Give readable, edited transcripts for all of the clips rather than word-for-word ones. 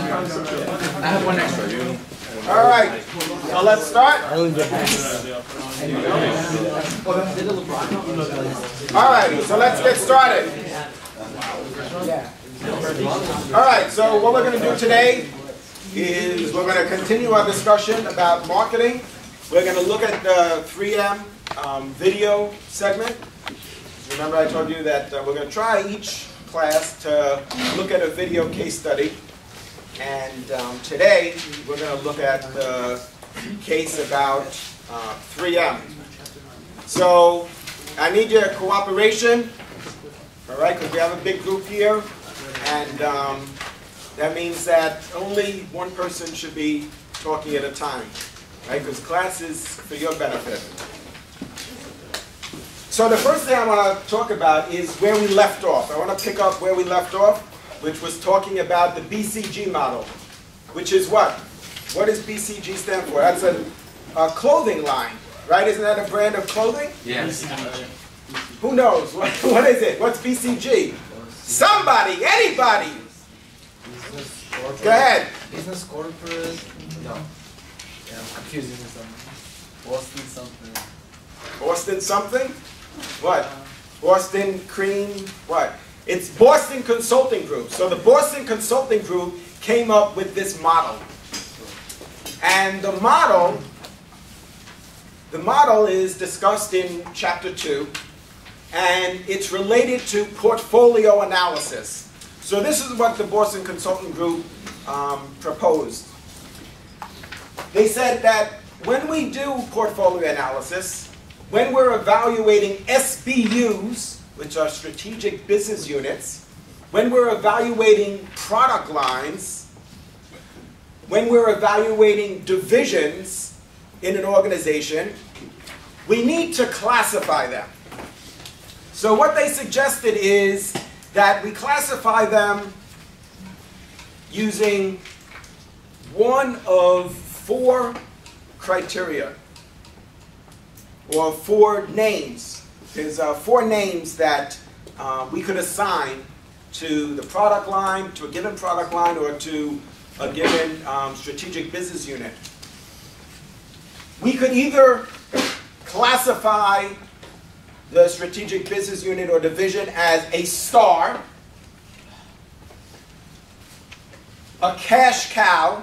I have one extra. All right, so let's start. All right, so let's get started. All right, so what we're going to do today is we're going to continue our discussion about marketing. We're going to look at the 3M video segment. Remember I told you that we're going to try each class to look at a video case study. And today we're going to look at the case about 3M. So I need your cooperation, all right, because we have a big group here. And that means that only one person should be talking at a time, right? Because class is for your benefit. So the first thing I want to talk about is where we left off. I want to pick up where we left off, which was talking about the BCG model, which is what? What does BCG stand for? That's a clothing line, right? Isn't that a brand of clothing? Yes. Who knows? What is it? What's BCG? Somebody, anybody. Go ahead. Business corporate? No. Yeah, I'm confusing with something. Boston something. Boston something? What? Boston Cream? What? It's Boston Consulting Group. So the Boston Consulting Group came up with this model. And the model is discussed in Chapter 2. And it's related to portfolio analysis. So this is what the Boston Consulting Group proposed. They said that when we do portfolio analysis, when we're evaluating SBUs, which are strategic business units, when we're evaluating product lines, when we're evaluating divisions in an organization, we need to classify them. So what they suggested is that we classify them using one of 4 criteria, or 4 names. There's 4 names that we could assign to the product line, to a given product line, or to a given strategic business unit. We could either classify the strategic business unit or division as a star, a cash cow,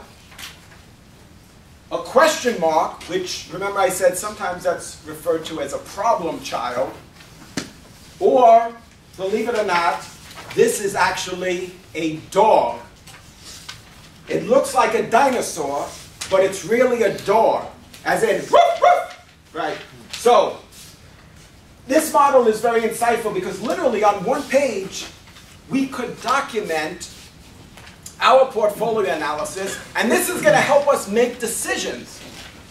a question mark, which, remember I said sometimes that's referred to as a problem child, or, believe it or not, this is actually a dog. It looks like a dinosaur, but it's really a dog, as in, woof, woof, right? So, this model is very insightful because literally on one page, we could document our portfolio analysis, and this is going to help us make decisions.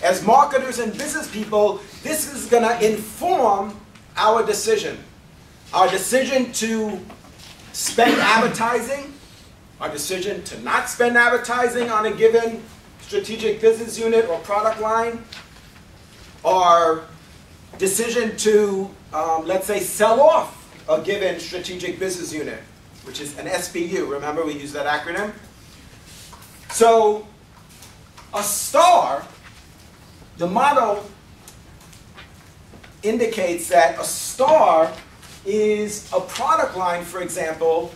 As marketers and business people, this is going to inform our decision. Our decision to spend advertising, our decision to not spend advertising on a given strategic business unit or product line, our decision to, let's say, sell off a given strategic business unit, which is an SBU. Remember, we use that acronym. So, a star, the model indicates that a star is a product line, for example,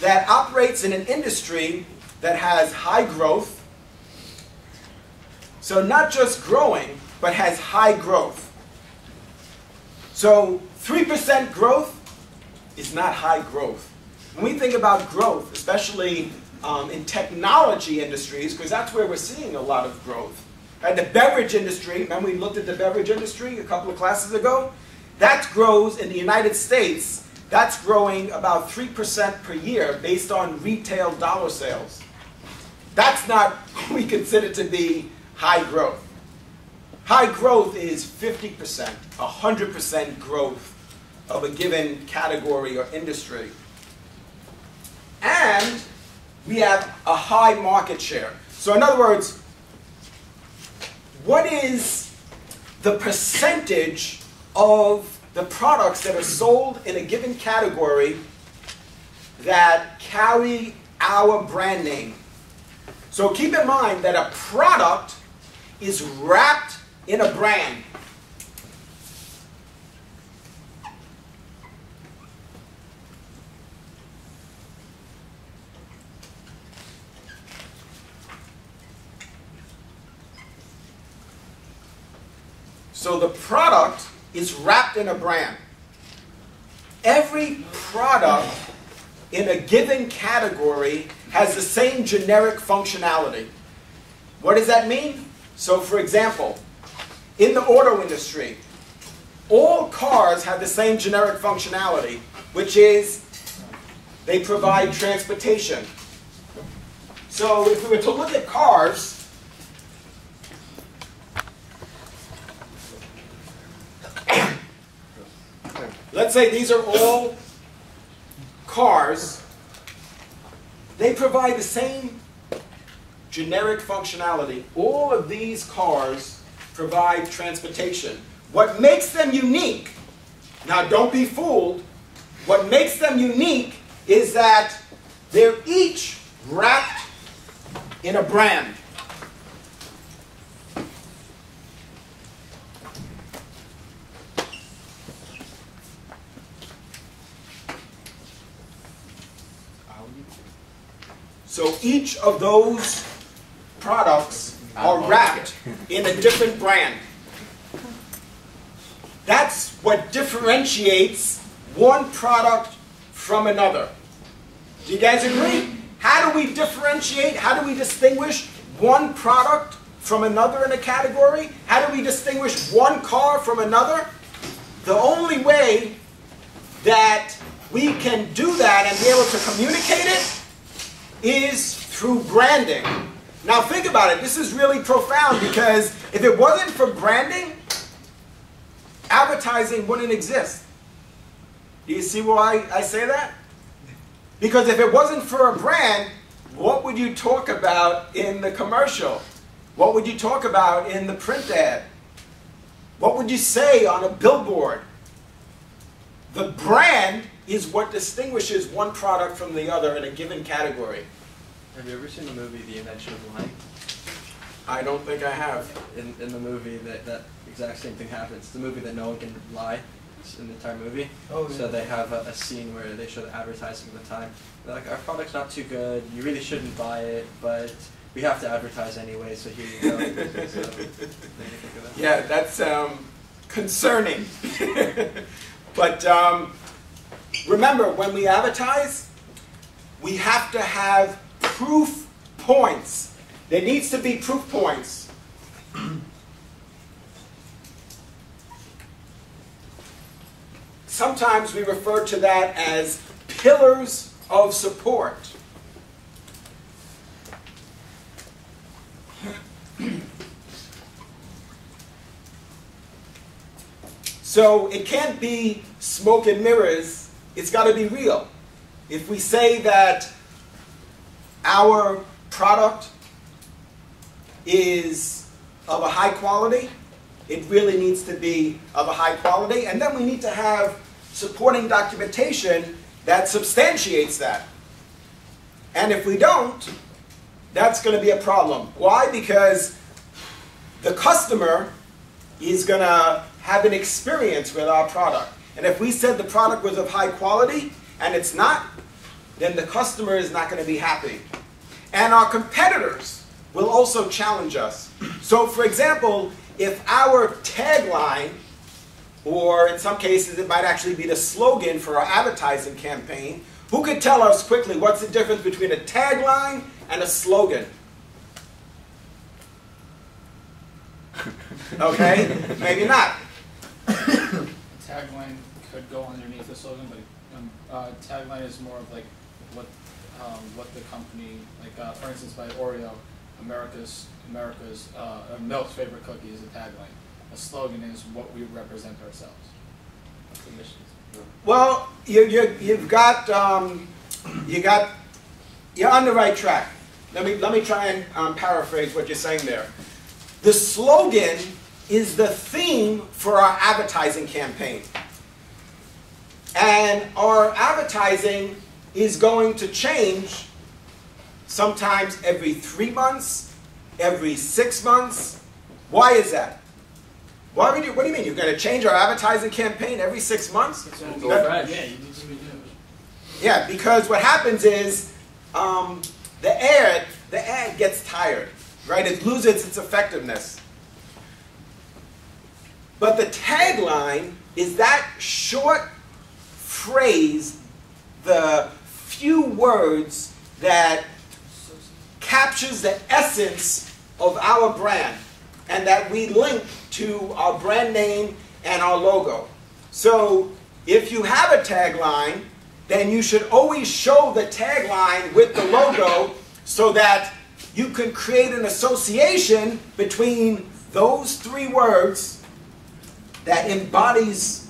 that operates in an industry that has high growth. So not just growing, but has high growth. So 3% growth is not high growth. When we think about growth, especially in technology industries, because that's where we're seeing a lot of growth. And the beverage industry, remember we looked at the beverage industry a couple of classes ago? That grows in the United States, that's growing about 3% per year based on retail dollar sales. That's not what we consider to be high growth. High growth is 50%, 100% growth of a given category or industry. And we have a high market share. So in other words, what is the percentage of the products that are sold in a given category that carry our brand name? So keep in mind that a product is wrapped in a brand. So the product is wrapped in a brand. Every product in a given category has the same generic functionality. What does that mean? So for example, in the auto industry, all cars have the same generic functionality, which is they provide transportation. So if we were to look at cars, let's say these are all cars. They provide the same generic functionality. All of these cars provide transportation. What makes them unique, now don't be fooled, what makes them unique is that they're each wrapped in a brand. So each of those products are wrapped in a different brand. That's what differentiates one product from another. Do you guys agree? How do we differentiate? How do we distinguish one product from another in a category? How do we distinguish one car from another? The only way that we can do that and be able to communicate it is through branding. Now think about it. This is really profound because if it wasn't for branding, advertising wouldn't exist. Do you see why I say that? Because if it wasn't for a brand, what would you talk about in the commercial? What would you talk about in the print ad? What would you say on a billboard? The brand is what distinguishes one product from the other in a given category. Have you ever seen the movie The Invention of Lying? I don't think I have. In the movie, that exact same thing happens. It's the movie that no one can lie in the entire movie. Oh, yeah. So they have a scene where they show the advertising at the time. They're like, our product's not too good, you really shouldn't buy it, but we have to advertise anyway, so here you go. So, then you think of that? Yeah, that's concerning. But remember, when we advertise, we have to have proof points. There needs to be proof points. Sometimes we refer to that as pillars of support. So it can't be smoke and mirrors, it's got to be real. If we say that our product is of a high quality, it really needs to be of a high quality, and then we need to have supporting documentation that substantiates that. And if we don't, that's going to be a problem. Why? Because the customer is going to have an experience with our product. And if we said the product was of high quality and it's not, then the customer is not going to be happy. And our competitors will also challenge us. So for example, if our tagline, or in some cases it might actually be the slogan for our advertising campaign, who could tell us quickly what's the difference between a tagline and a slogan? Okay, maybe not. Tagline could go underneath the slogan, but tagline is more of like what the company, like for instance, by Oreo, America's milk's favorite cookie is a tagline. A slogan is what we represent ourselves. That's the mission. Well, you're on the right track. Let me try and paraphrase what you're saying there. The slogan is the theme for our advertising campaign. And our advertising is going to change sometimes every 3 months, every 6 months. Why is that? What do you mean? You're going to change our advertising campaign every 6 months? Yeah, because what happens is the ad gets tired, right? It loses its effectiveness. But the tagline is that short phrase, the few words that captures the essence of our brand and that we link to our brand name and our logo. So if you have a tagline, then you should always show the tagline with the logo so that you can create an association between those 3 words that embodies,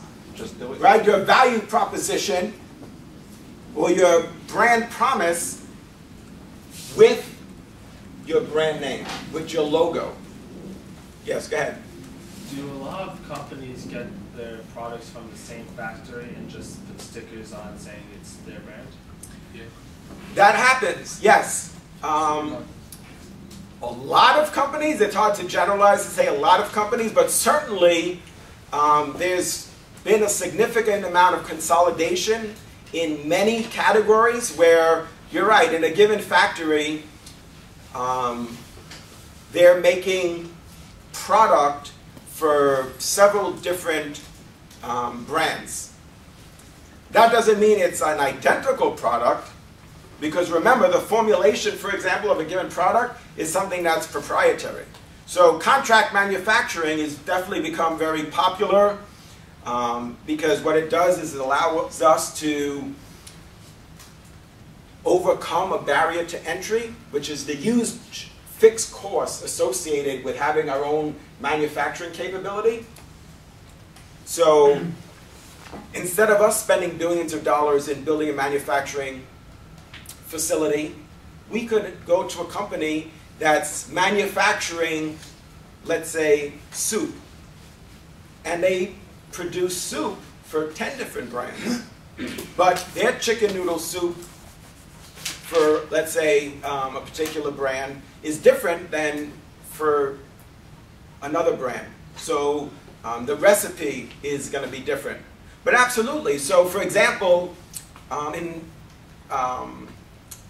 right, your value proposition or your brand promise with your brand name, with your logo. Yes, go ahead. Do a lot of companies get their products from the same factory and just put stickers on saying it's their brand? Yeah. That happens, yes. A lot of companies, it's hard to generalize to say a lot of companies, but certainly there's been a significant amount of consolidation in many categories where, you're right, in a given factory, they're making product for several different brands. That doesn't mean it's an identical product, because remember, the formulation, for example, of a given product is something that's proprietary. So contract manufacturing has definitely become very popular because what it does is it allows us to overcome a barrier to entry, which is the huge fixed cost associated with having our own manufacturing capability. So instead of us spending billions of dollars in building a manufacturing facility, we could go to a company that's manufacturing, let's say, soup. And they produce soup for 10 different brands. But their chicken noodle soup for, let's say, a particular brand is different than for another brand. So the recipe is going to be different. But absolutely. So for example, in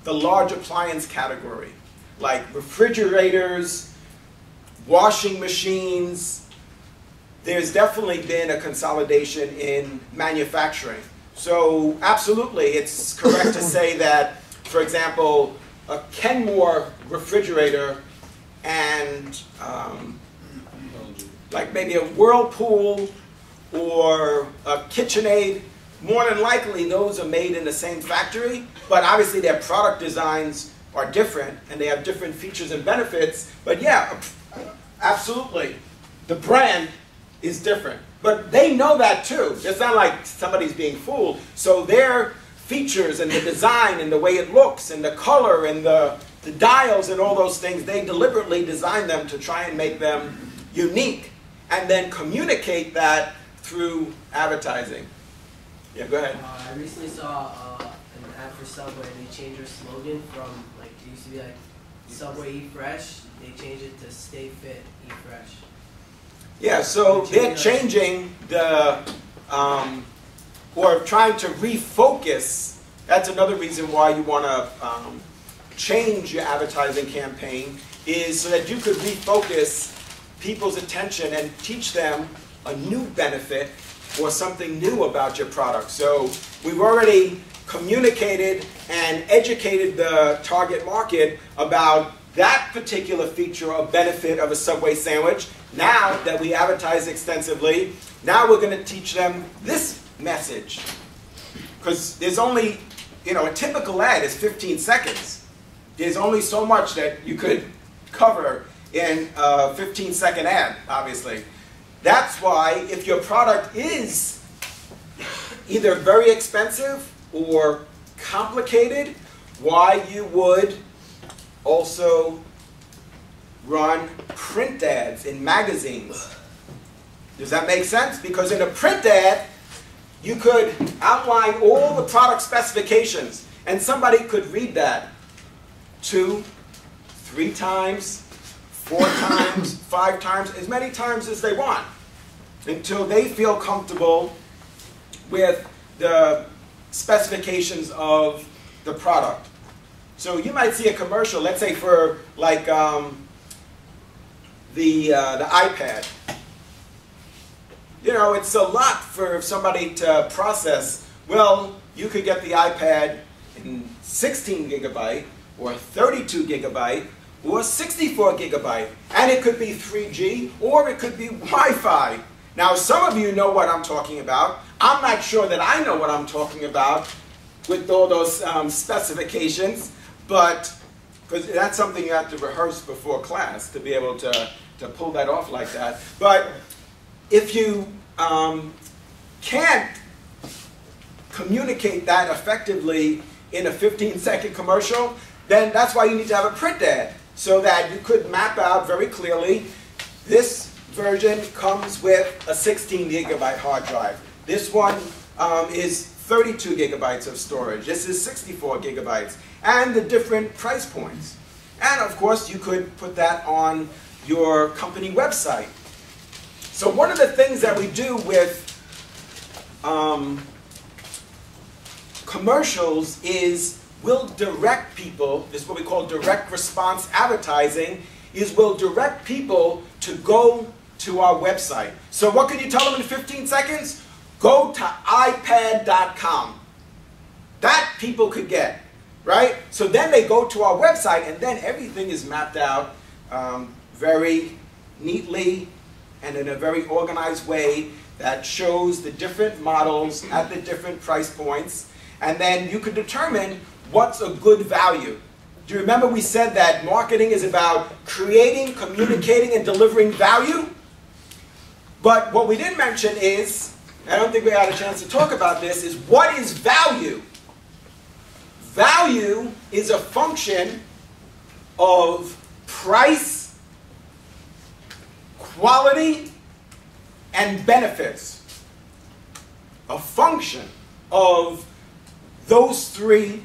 the large appliance category, like refrigerators, washing machines, there's definitely been a consolidation in manufacturing. So absolutely, it's correct to say that, for example, a Kenmore refrigerator and like maybe a Whirlpool or a KitchenAid, more than likely those are made in the same factory, but obviously their product designs are different and they have different features and benefits. But yeah, absolutely, the brand is different. But they know that too. It's not like somebody's being fooled. So their features and the design and the way it looks and the color and the dials and all those things, they deliberately design them to try and make them unique and then communicate that through advertising. Yeah, go ahead. I recently saw an ad for Subway, and they changed their slogan from, like, it used to be like, Subway Eat Fresh. They changed it to Stay Fit, Eat Fresh. Yeah, so they're changing the, or trying to refocus. That's another reason why you want to change your advertising campaign, is so that you could refocus people's attention and teach them a new benefit or something new about your product. So we've already communicated and educated the target market about that particular feature or benefit of a Subway sandwich. Now that we advertise extensively, now we're going to teach them this message. Because there's only, a typical ad is 15 seconds. There's only so much that you could cover in a 15-second ad, obviously. That's why if your product is either very expensive or complicated, why you would also run print ads in magazines. Does that make sense? Because in a print ad, you could outline all the product specifications, and somebody could read that. 2, 3 times, 4 times, 5 times, as many times as they want, until they feel comfortable with the specifications of the product. So you might see a commercial, let's say for like the iPad. You know, it's a lot for somebody to process. Well, you could get the iPad in 16 gigabyte, or 32 gigabyte, or 64 gigabyte. And it could be 3G, or it could be Wi-Fi. Now, some of you know what I'm talking about. I'm not sure that I know what I'm talking about with all those specifications, but because that's something you have to rehearse before class to be able to pull that off like that. But if you can't communicate that effectively in a 15-second commercial, then that's why you need to have a print ad, so that you could map out very clearly, this version comes with a 16 gigabyte hard drive. This one is 32 gigabytes of storage. This is 64 gigabytes. And the different price points. And of course, you could put that on your company website. So one of the things that we do with commercials is we'll direct people, this is what we call direct response advertising, is we'll direct people to go to our website. So what can you tell them in 15 seconds? Go to iPad.com. That people could get, right? So then they go to our website, and then everything is mapped out very neatly and in a very organized way that shows the different models at the different price points. And then you could determine what's a good value. Do you remember we said that marketing is about creating, communicating, and delivering value? But what we didn't mention is, I don't think we had a chance to talk about this, is what is value? Value is a function of price, quality, and benefits. A function of those 3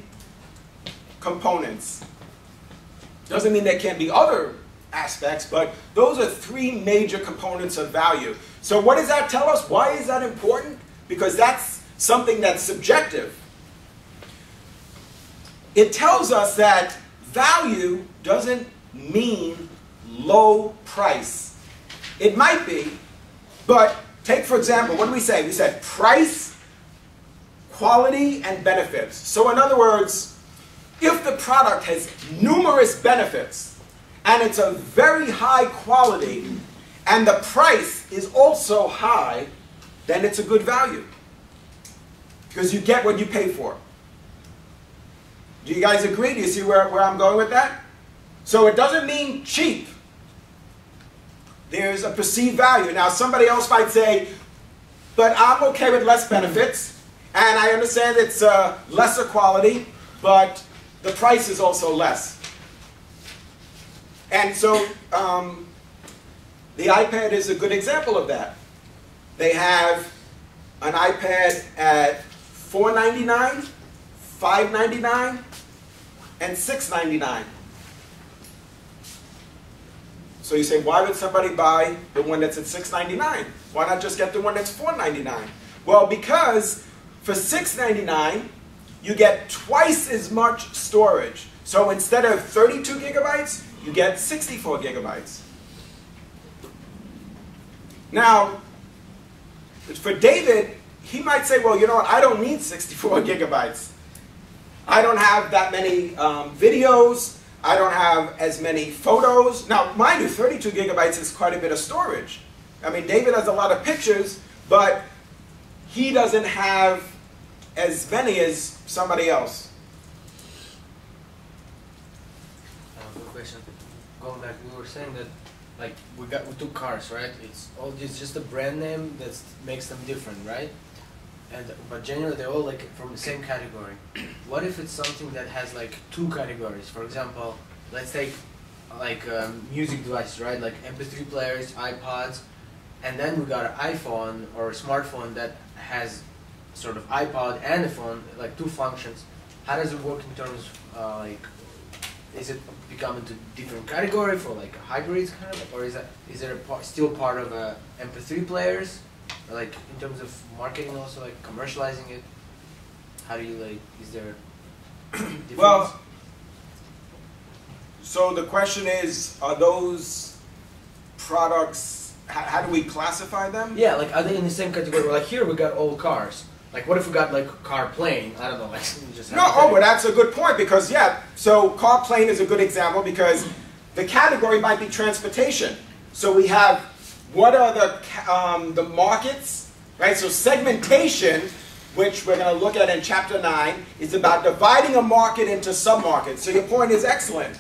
components. Doesn't mean there can't be other aspects, but those are 3 major components of value. So what does that tell us? Why is that important? Because that's something that's subjective. It tells us that value doesn't mean low price. It might be, but take for example, what did we say? We said price, quality, and benefits. So in other words, if the product has numerous benefits, and it's a very high quality, and the price is also high, then it's a good value. Because you get what you pay for. Do you guys agree? Do you see where I'm going with that? So it doesn't mean cheap. There's a perceived value. Now somebody else might say, but I'm okay with less benefits, and I understand it's lesser quality, but the price is also less. And so the iPad is a good example of that. They have an iPad at $4.99, $5.99, and $6.99. So you say, why would somebody buy the one that's at $6.99? Why not just get the one that's $4.99? Well, because for $6.99, you get twice as much storage. So instead of 32 gigabytes, you get 64 gigabytes. Now, for David, he might say, well, you know what, I don't need 64 gigabytes. I don't have that many videos. I don't have as many photos. Now, mind you, 32 gigabytes is quite a bit of storage. I mean, David has a lot of pictures, but he doesn't have as many as somebody else. Good question. Going back, we were saying that, like, we took cars, right? It's just a brand name that makes them different, right? But generally they're all like from the same category. What if it's something that has like 2 categories? For example, let's take like music devices, right? Like MP3 players, iPods, and then we got an iPhone or a smartphone that has sort of iPod and a phone, like 2 functions. How does it work in terms like is it becoming to different category for like hybrids kind of, or is there still part of MP3 players, or like in terms of marketing also like commercializing it? How do you like? Is there difference? Well, so the question is, are those products? How do we classify them? Yeah, like are they in the same category? Like here we got old cars. Like what if we got like car plane? I don't know. Like just No, oh, but that's a good point because yeah. So car plane is a good example because the category might be transportation. So we have what are the markets, right? So segmentation, which we're going to look at in chapter 9, is about dividing a market into submarkets. So your point is excellent.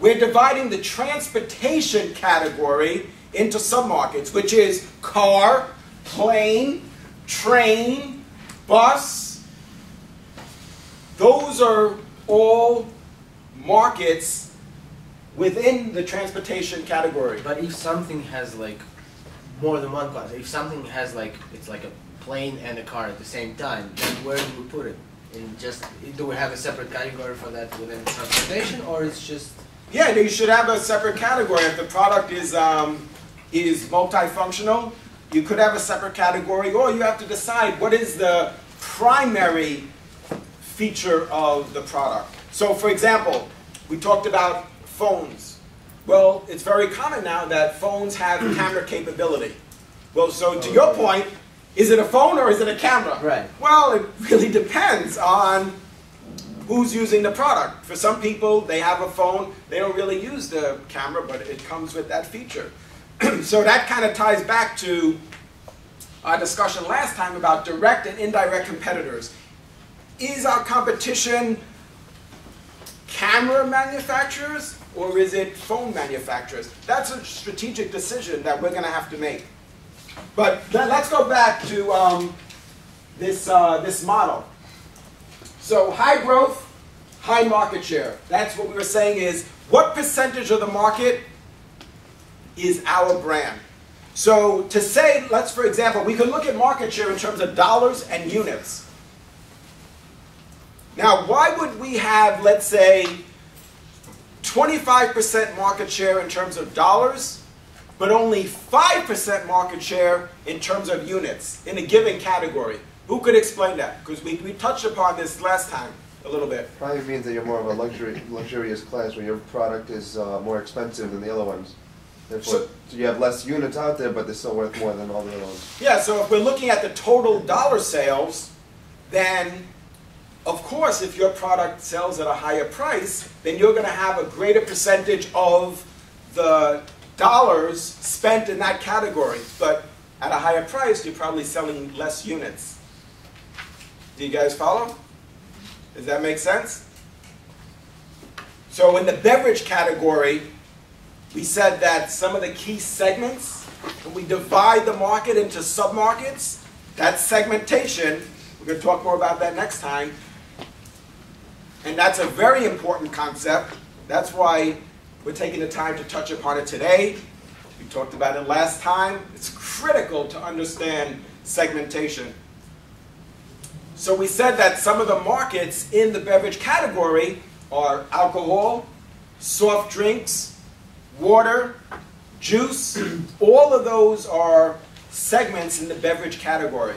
We're dividing the transportation category into submarkets, which is car, plane, train, bus. Those are all markets within the transportation category. But if something has like more than one class, if something has like, it's like a plane and a car at the same time, then where do we put it? In just, do we have a separate category for that within transportation, or it's just? Yeah, you should have a separate category. If the product is multifunctional, you could have a separate category, or you have to decide what is the primary feature of the product. So for example, we talked about phones. Well, it's very common now that phones have camera capability. Well, so to your point, is it a phone or is it a camera? Right. Well, it really depends on who's using the product. For some people, they have a phone, they don't really use the camera, but it comes with that feature. So that kind of ties back to our discussion last time about direct and indirect competitors. Is our competition camera manufacturers or is it phone manufacturers? That's a strategic decision that we're going to have to make. But let's go back to this model. So high growth, high market share. That's what we were saying is, what percentage of the market is our brand? So to say, let's for example, we could look at market share in terms of dollars and units. Now, why would we have, let's say, 25% market share in terms of dollars, but only 5% market share in terms of units in a given category? Who could explain that? Because we touched upon this last time a little bit. Probably means that you're more of a luxurious class where your product is more expensive than the other ones. Therefore, so you have less units out there, but they're still worth more than all the other ones. Yeah, so if we're looking at the total dollar sales, then of course if your product sells at a higher price, then you're going to have a greater percentage of the dollars spent in that category. But at a higher price, you're probably selling less units. Do you guys follow? Does that make sense? So in the beverage category, we said that some of the key segments, when we divide the market into submarkets, that's segmentation. We're going to talk more about that next time. And that's a very important concept. That's why we're taking the time to touch upon it today. We talked about it last time. It's critical to understand segmentation. So we said that some of the markets in the beverage category are alcohol, soft drinks, water, juice. All of those are segments in the beverage category.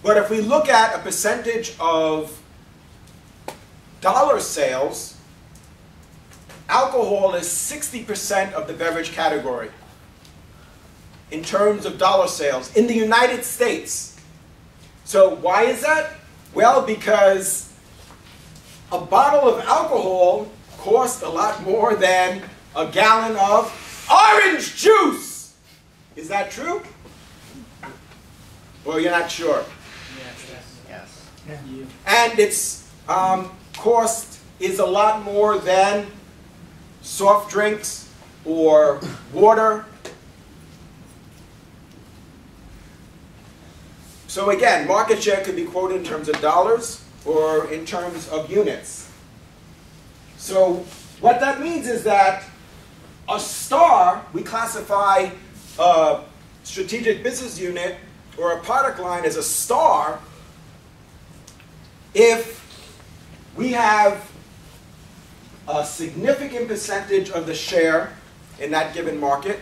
But if we look at a percentage of dollar sales, alcohol is 60% of the beverage category in terms of dollar sales in the United States. So why is that? Well, because a bottle of alcohol costs a lot more than a gallon of orange juice. Is that true? Well, you're not sure. Yes. And its cost is a lot more than soft drinks or water. So again, market share could be quoted in terms of dollars or in terms of units. So what that means is that a star, we classify a strategic business unit or a product line as a star if we have a significant percentage of the share in that given market,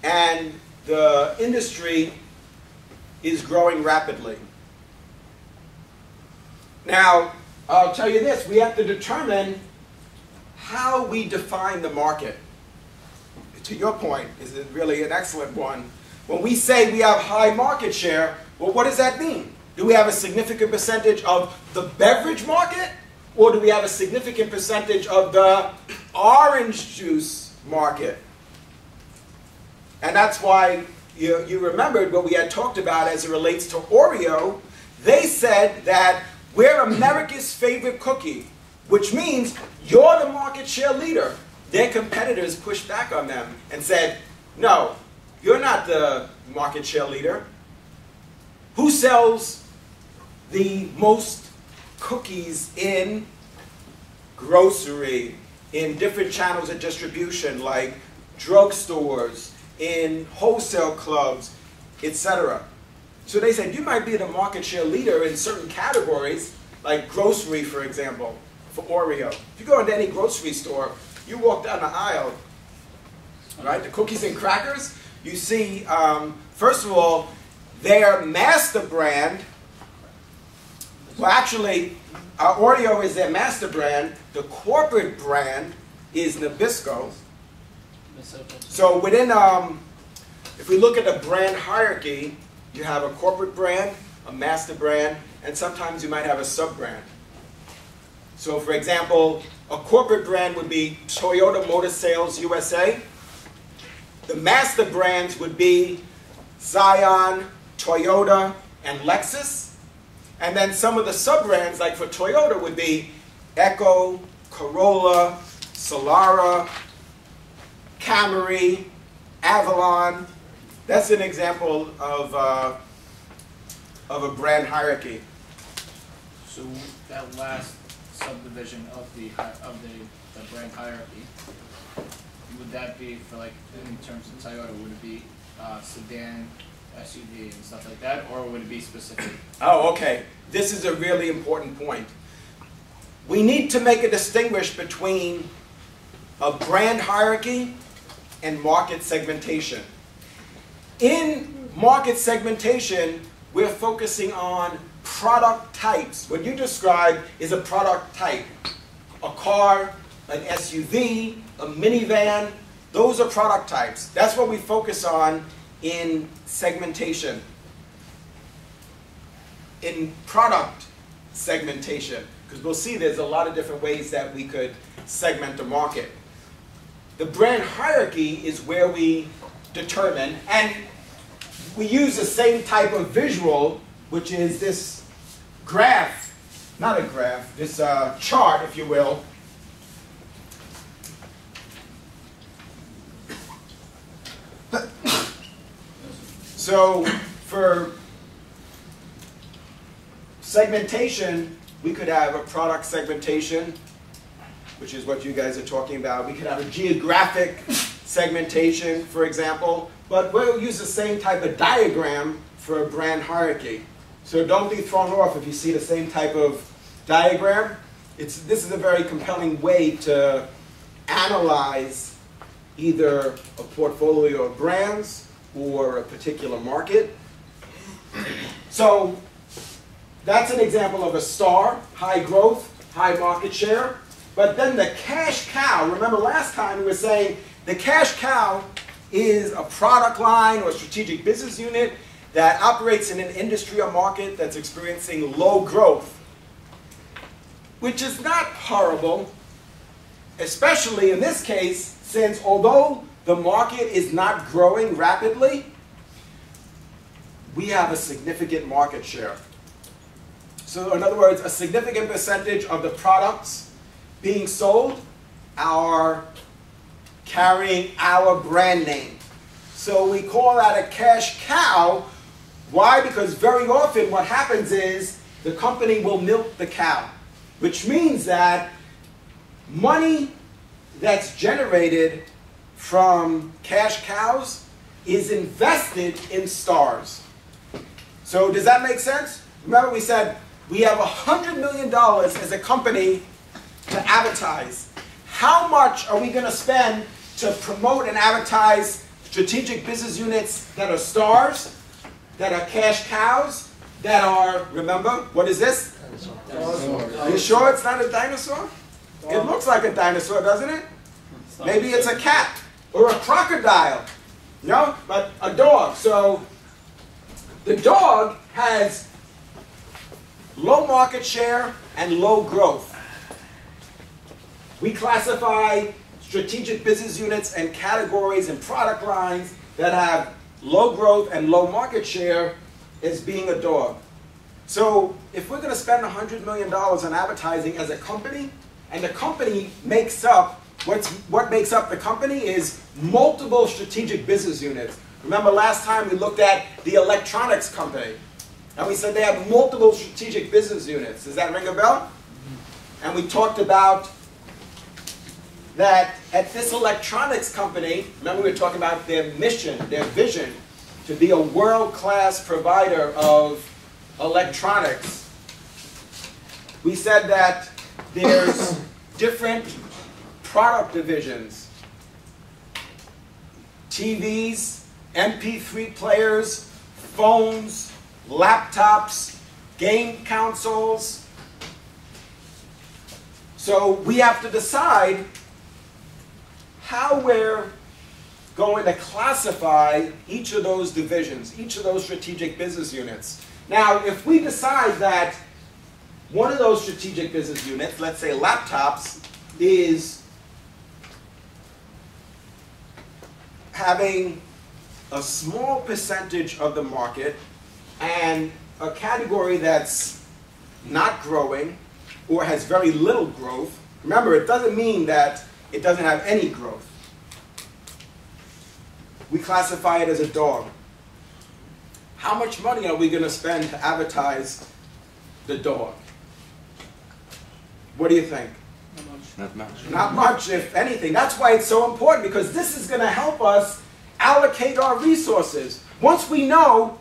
and the industry is growing rapidly. Now, I'll tell you this, we have to determine how we define the market. To your point, is it really an excellent one. When we say we have high market share, well, what does that mean? Do we have a significant percentage of the beverage market? Or do we have a significant percentage of the orange juice market? And that's why you remembered what we had talked about as it relates to Oreo. They said that we're America's favorite cookie, which means you're the market share leader. Their competitors pushed back on them and said, no, you're not the market share leader. Who sells the most cookies in grocery, in different channels of distribution like drugstores, in wholesale clubs, etc.? So they said, you might be the market share leader in certain categories, like grocery, for example, for Oreo. If you go into any grocery store, you walk down the aisle, right, the cookies and crackers, you see, first of all, their master brand, well actually, Oreo is their master brand, the corporate brand is Nabisco. So within, if we look at the brand hierarchy, you have a corporate brand, a master brand, and sometimes you might have a sub-brand. So for example, a corporate brand would be Toyota Motor Sales USA. The master brands would be Scion, Toyota, and Lexus. And then some of the sub-brands, like for Toyota, would be Echo, Corolla, Solara, Camry, Avalon. That's an example of a brand hierarchy. So that last subdivision of the brand hierarchy, would that be for, like, in terms of Toyota, would it be sedan, SUV, and stuff like that, or would it be specific? Oh, okay. This is a really important point. We need to make a distinguish between a brand hierarchy and market segmentation. In market segmentation, we're focusing on product types. What you described is a product type. A car, an SUV, a minivan, those are product types. That's what we focus on in segmentation. In product segmentation, because we'll see there's a lot of different ways that we could segment the market. The brand hierarchy is where we determine, and we use the same type of visual, which is this graph, not a graph, this chart, if you will. So for segmentation, we could have a product segmentation, which is what you guys are talking about. We could have a geographic segmentation, for example, but we'll use the same type of diagram for a brand hierarchy. So don't be thrown off if you see the same type of diagram. This is a very compelling way to analyze either a portfolio of brands or a particular market. So that's an example of a star, high growth, high market share. But then the cash cow, remember last time we were saying the cash cow is a product line or strategic business unit that operates in an industry or market that's experiencing low growth, which is not horrible, especially in this case, since although the market is not growing rapidly, we have a significant market share. So in other words, a significant percentage of the products being sold are carrying our brand name. So we call that a cash cow. Why? Because very often what happens is the company will milk the cow, which means that money that's generated from cash cows is invested in stars. So does that make sense? Remember we said we have $100 million as a company to advertise. How much are we going to spend to promote and advertise strategic business units that are stars, that are cash cows, that are, remember, what is this? Are you sure it's not a dinosaur? It looks like a dinosaur, doesn't it? Maybe it's a cat or a crocodile, no? But a dog. So the dog has low market share and low growth. We classify strategic business units and categories and product lines that have low growth and low market share as being a dog. So if we're going to spend $100 million on advertising as a company, and the company makes up, what makes up the company is multiple strategic business units. Remember last time we looked at the electronics company, and we said they have multiple strategic business units. Does that ring a bell? And we talked about that at this electronics company, remember we were talking about their mission, their vision, to be a world-class provider of electronics. We said that there's different product divisions. TVs, MP3 players, phones, laptops, game consoles. So we have to decide how we're going to classify each of those divisions, each of those strategic business units. Now, if we decide that one of those strategic business units, let's say laptops, is having a small percentage of the market and a category that's not growing or has very little growth, remember, it doesn't mean that it doesn't have any growth. We classify it as a dog. How much money are we going to spend to advertise the dog? What do you think? Not much. Not much, if anything. That's why it's so important, because this is going to help us allocate our resources. Once we know,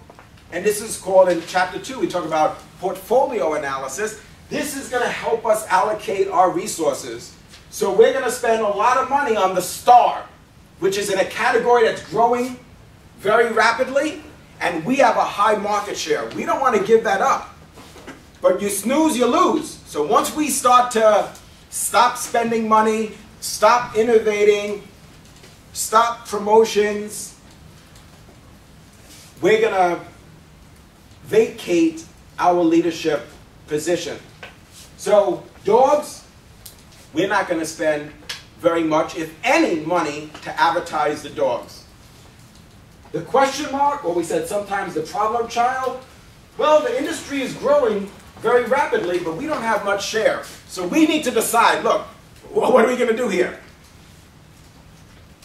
and this is called in chapter 2, we talk about portfolio analysis, this is going to help us allocate our resources. So we're going to spend a lot of money on the star, which is in a category that's growing very rapidly, and we have a high market share. We don't want to give that up. But you snooze, you lose. So once we start to stop spending money, stop innovating, stop promotions, we're going to vacate our leadership position. So dogs, we're not going to spend very much, if any, money to advertise the dogs. The question mark, or we said sometimes the problem child, well, the industry is growing very rapidly, but we don't have much share. So we need to decide, look, what are we going to do here?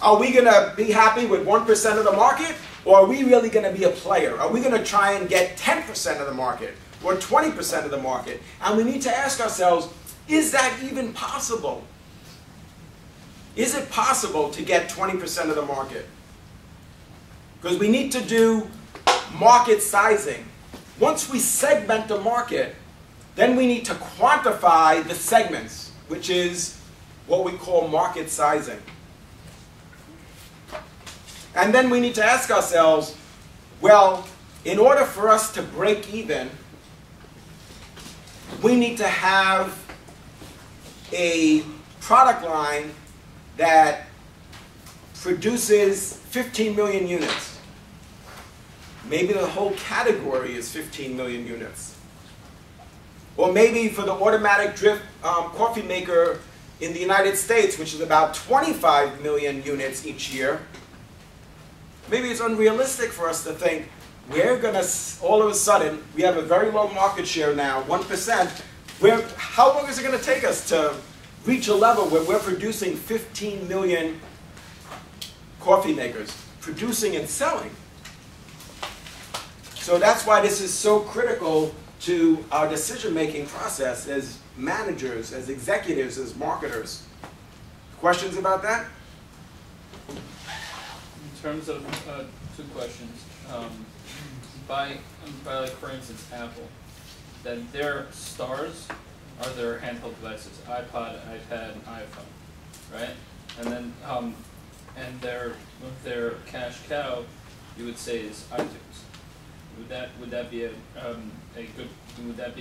Are we going to be happy with 1% of the market, or are we really going to be a player? Are we going to try and get 10% of the market, or 20% of the market? And we need to ask ourselves, is that even possible? Is it possible to get 20% of the market? Because we need to do market sizing. Once we segment the market, then we need to quantify the segments, which is what we call market sizing. And then we need to ask ourselves, well, in order for us to break even, we need to have a product line that produces 15 million units. Maybe the whole category is 15 million units. Or maybe for the automatic drip coffee maker in the United States, which is about 25 million units each year, maybe it's unrealistic for us to think we're going to, all of a sudden, we have a very low market share now, 1%. How long is it going to take us to reach a level where we're producing 15 million coffee makers, producing and selling? So that's why this is so critical to our decision-making process as managers, as executives, as marketers. Questions about that? In terms of two questions, by like for instance Apple, that their stars are their handheld devices, iPod, iPad, and iPhone, right? And then and their cash cow, you would say, is iTunes. Would that be a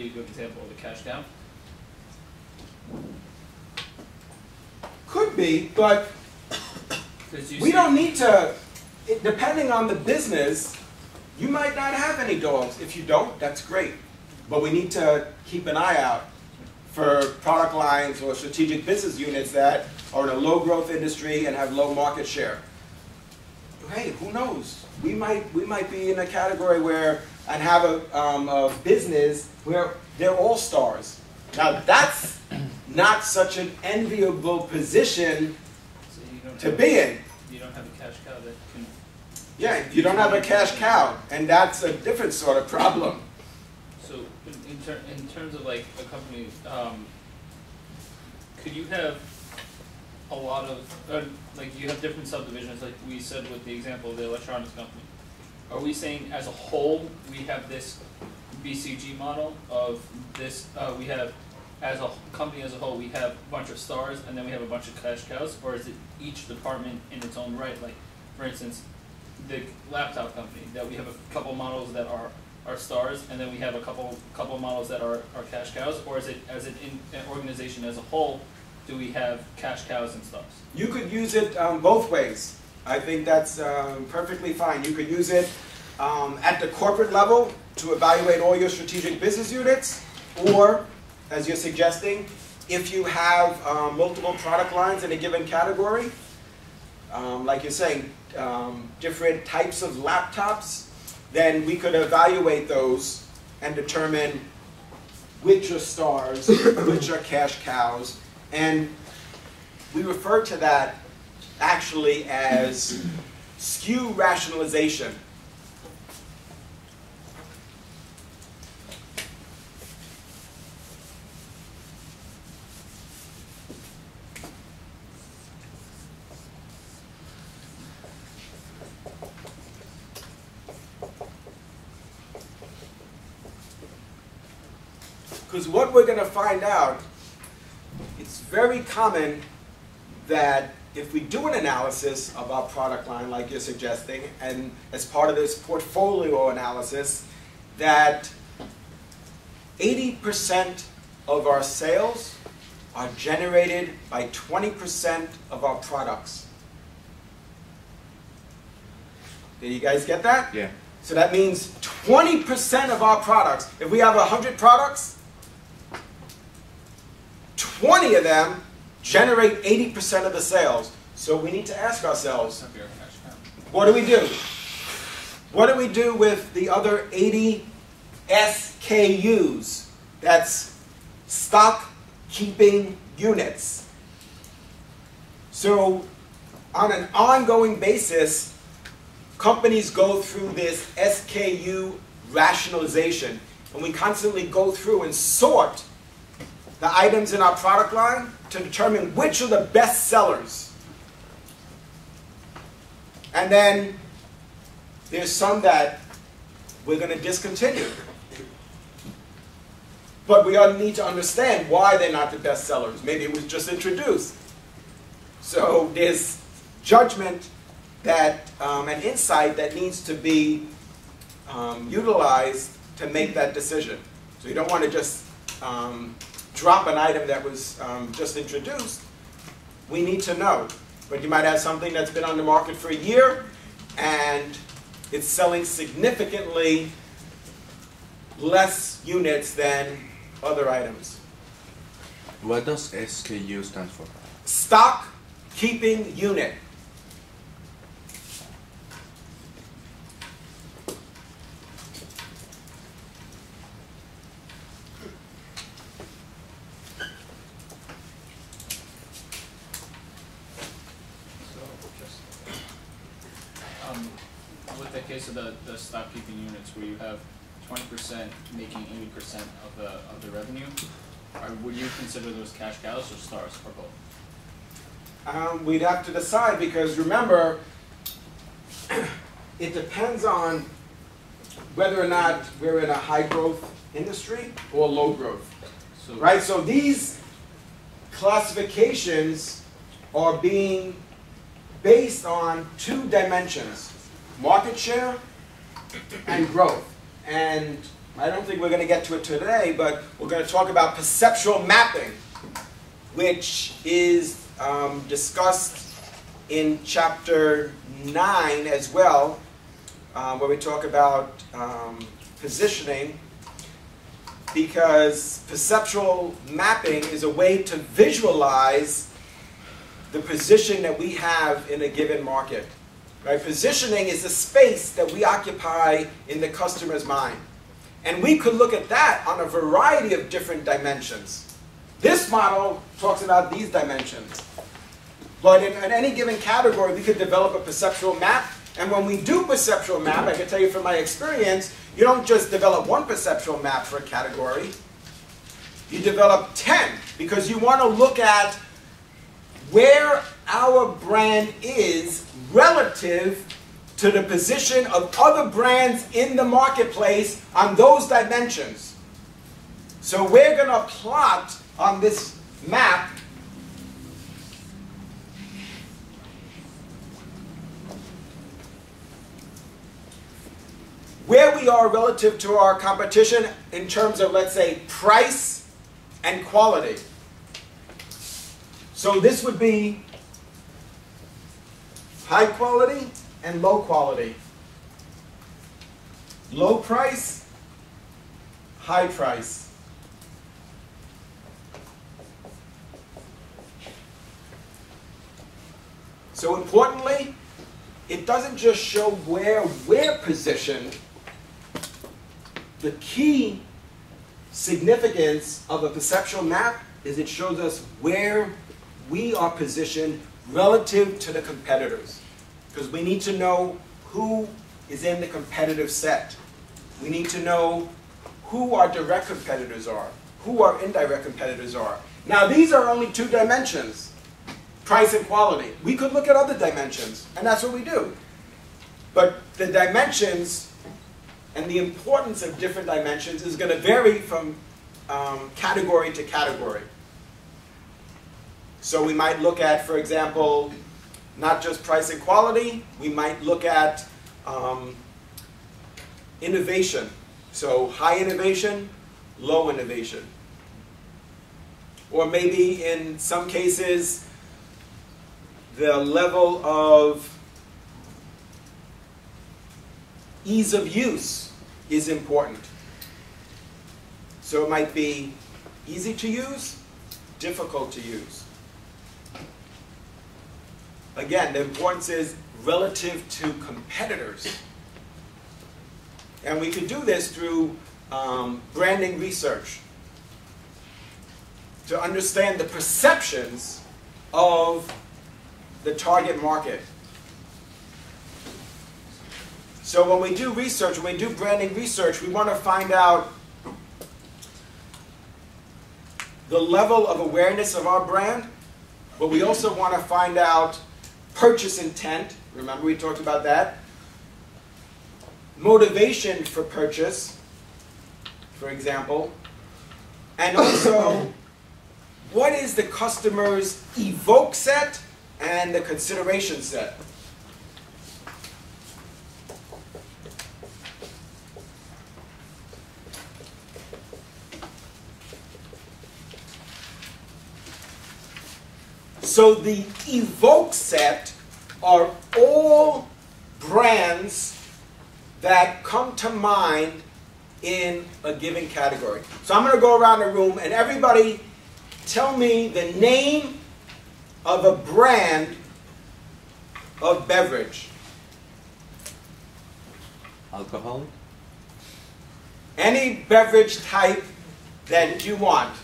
good example of a cash cow? Could be, but we don't need to. Depending on the business, you might not have any dogs. If you don't, that's great. But we need to keep an eye out for product lines or strategic business units that are in a low growth industry and have low market share. Hey, who knows? We might be in a category where and have a business where they're all stars. Now that's not such an enviable position to be in. You don't have a cash cow that can. Yeah, you don't have a cash cow, and that's a different sort of problem. So, in terms of like a company, could you have a lot of like you have different subdivisions, like we said with the example of the electronics company? Are we saying as a whole we have this BCG model of this? We have as a company as a whole we have a bunch of stars, and then we have a bunch of cash cows, or is it each department in its own right? Like, for instance, the laptop company, that we have a couple models that are stars, and then we have a couple models that are cash cows, or is it as in an organization as a whole, do we have cash cows and stars? You could use it both ways. I think that's perfectly fine. You could use it at the corporate level to evaluate all your strategic business units, or, as you're suggesting, if you have multiple product lines in a given category, like you're saying, different types of laptops, then we could evaluate those and determine which are stars, which are cash cows, and we refer to that actually as SKU rationalization. Because what we're going to find out, it's very common that if we do an analysis of our product line, like you're suggesting, and as part of this portfolio analysis, that 80% of our sales are generated by 20% of our products. Did you guys get that? Yeah. So that means 20% of our products, if we have 100 products, 20 of them generate 80% of the sales. So we need to ask ourselves, what do we do? What do we do with the other 80 SKUs? That's stock keeping units. So on an ongoing basis, companies go through this SKU rationalization, and we constantly go through and sort the items in our product line to determine which are the best sellers. And then there's some that we're going to discontinue. But we need to understand why they're not the best sellers. Maybe it was just introduced. So there's judgment that, and insight that needs to be utilized to make that decision. So you don't want to just drop an item that was just introduced. We need to know. But you might have something that's been on the market for a year and it's selling significantly less units than other items. What does SKU stand for? Stock keeping unit. With the case of the stock keeping units, where you have 20% making 80% of the revenue, would you consider those cash cows or stars, or both? We'd have to decide, because remember, it depends on whether or not we're in a high growth industry or low growth. right? So these classifications are being based on two dimensions, market share and growth. And I don't think we're going to get to it today, but we're going to talk about perceptual mapping, which is discussed in chapter 9 as well, where we talk about positioning, because perceptual mapping is a way to visualize the position that we have in a given market. Right? Positioning is the space that we occupy in the customer's mind. And we could look at that on a variety of different dimensions. This model talks about these dimensions. But in any given category, we could develop a perceptual map. And when we do perceptual map, I can tell you from my experience, you don't just develop one perceptual map for a category. You develop 10, because you want to look at where our brand is relative to the position of other brands in the marketplace on those dimensions. So we're going to plot on this map where we are relative to our competition in terms of, let's say, price and quality. So this would be high quality and low quality. Low price, high price. So importantly, it doesn't just show where we're positioned. The key significance of a perceptual map is it shows us where we are positioned relative to the competitors. Because we need to know who is in the competitive set. We need to know who our direct competitors are, who our indirect competitors are. Now these are only two dimensions, price and quality. We could look at other dimensions, and that's what we do. But the dimensions and the importance of different dimensions is going to vary from category to category. So we might look at, for example, not just price and quality, we might look at innovation. So high innovation, low innovation. Or maybe in some cases, the level of ease of use is important. So it might be easy to use, difficult to use. Again, the importance is relative to competitors. And we could do this through branding research to understand the perceptions of the target market. So when we do research, when we do branding research, we want to find out the level of awareness of our brand, but we also want to find out purchase intent. Remember we talked about that. Motivation for purchase, for example. And also, what is the customer's evoke set and the consideration set? So the evoke set are all brands that come to mind in a given category. So I'm going to go around the room and everybody tell me the name of a brand of beverage. Alcohol? Any beverage type that you want.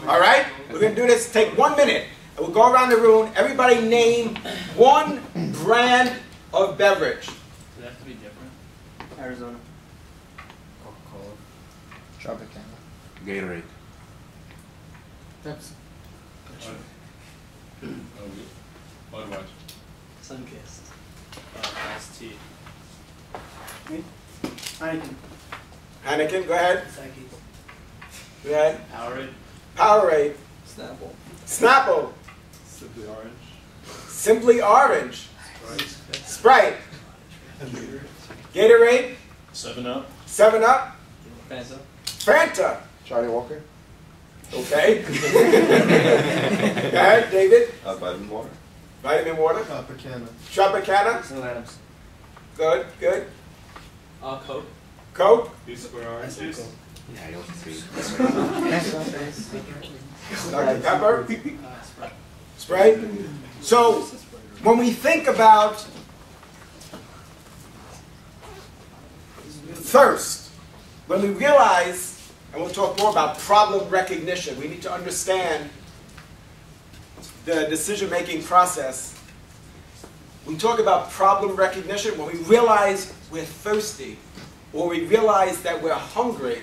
All right? We're going to do this. Take 1 minute. And we'll go around the room. Everybody name one brand of beverage. Does it have to be different? Arizona. Coca-Cola. Tropicana. Gatorade. Pepsi. Budweiser. Sunkist. Iced tea. Heineken. Heineken, go ahead. Sake. Go ahead. Powerade. Powerade. Snapple. Snapple. Simply orange. Simply Orange. Sprite. Gatorade. 7-Up. 7-Up. Fanta. Fanta. Johnny Walker. Okay. Go ahead, David. Vitamin water. Vitamin water. Tropicana. Tropicana. Snow Adams. Good, good. Coke. Coke. Super orange juice. Yeah, I don't see. Dr. Pepper. Sprite. So, when we think about thirst, when we realize, and we'll talk more about problem recognition, we need to understand the decision-making process. We talk about problem recognition when we realize we're thirsty or we realize that we're hungry.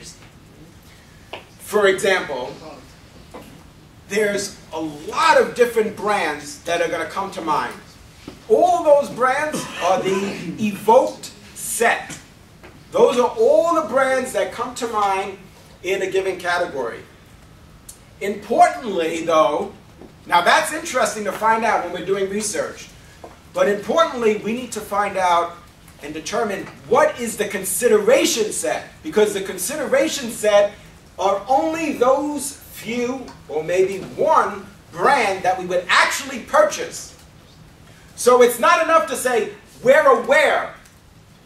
For example, there's a lot of different brands that are going to come to mind. All those brands are the evoked set. Those are all the brands that come to mind in a given category. Importantly, though, now that's interesting to find out when we're doing research, but importantly, we need to find out and determine what is the consideration set, because the consideration set are only those few or maybe one brand that we would actually purchase. So it's not enough to say, we're aware,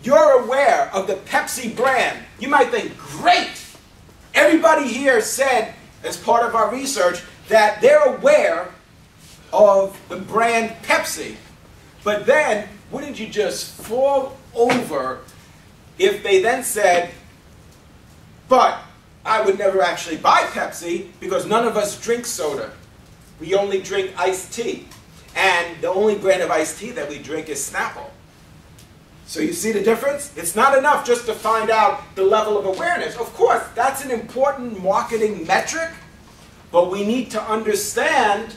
you're aware of the Pepsi brand. You might think, great! Everybody here said, as part of our research, that they're aware of the brand Pepsi. But then, wouldn't you just fall over if they then said, but I would never actually buy Pepsi because none of us drink soda. We only drink iced tea. And the only brand of iced tea that we drink is Snapple. So you see the difference? It's not enough just to find out the level of awareness. Of course, that's an important marketing metric, but we need to understand